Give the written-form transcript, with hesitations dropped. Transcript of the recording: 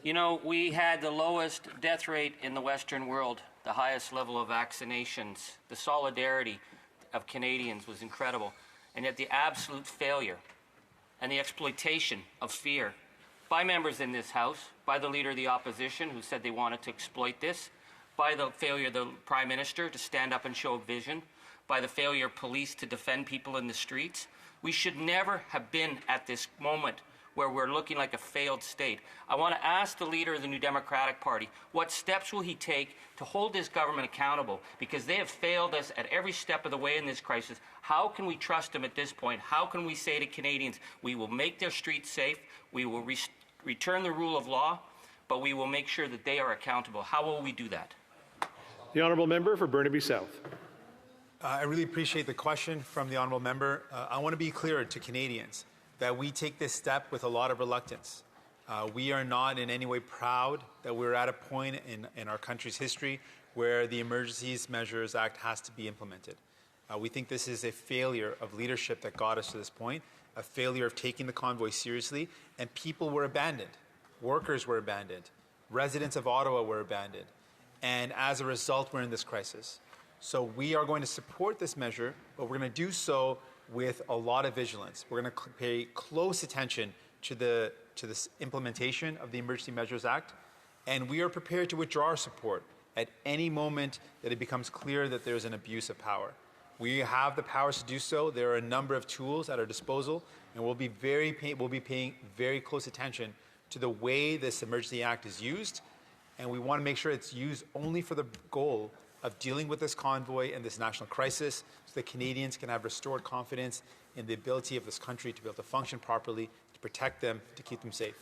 You know, we had the lowest death rate in the Western world, the highest level of vaccinations. The solidarity of Canadians was incredible. And yet the absolute failure and the exploitation of fear by members in this House, by the Leader of the Opposition who said they wanted to exploit this, by the failure of the Prime Minister to stand up and show vision, by the failure of police to defend people in the streets. We should never have been at this moment where we're looking like a failed state. I want to ask the Leader of the New Democratic Party, what steps will he take to hold this government accountable? Because they have failed us at every step of the way in this crisis. How can we trust them at this point? How can we say to Canadians, we will make their streets safe, we will return the rule of law, but we will make sure that they are accountable? How will we do that? The Honourable Member for Burnaby South. I really appreciate the question from the Honourable Member. I want to be clear to Canadians that we take this step with a lot of reluctance. We are not in any way proud that we're at a point in our country's history where the Emergencies Measures Act has to be implemented. We think this is a failure of leadership that got us to this point, a failure of taking the convoy seriously, and people were abandoned. Workers were abandoned. Residents of Ottawa were abandoned. And as a result, we're in this crisis. So we are going to support this measure, but we're going to do so with a lot of vigilance. We're going to pay close attention to this implementation of the Emergency Measures Act, and we are prepared to withdraw our support at any moment that it becomes clear that there's an abuse of power. We have the powers to do so. There are a number of tools at our disposal, and we'll be paying very close attention to the way this Emergency Act is used, and we want to make sure it's used only for the goal of dealing with this convoy and this national crisis so that Canadians can have restored confidence in the ability of this country to be able to function properly, to protect them, to keep them safe.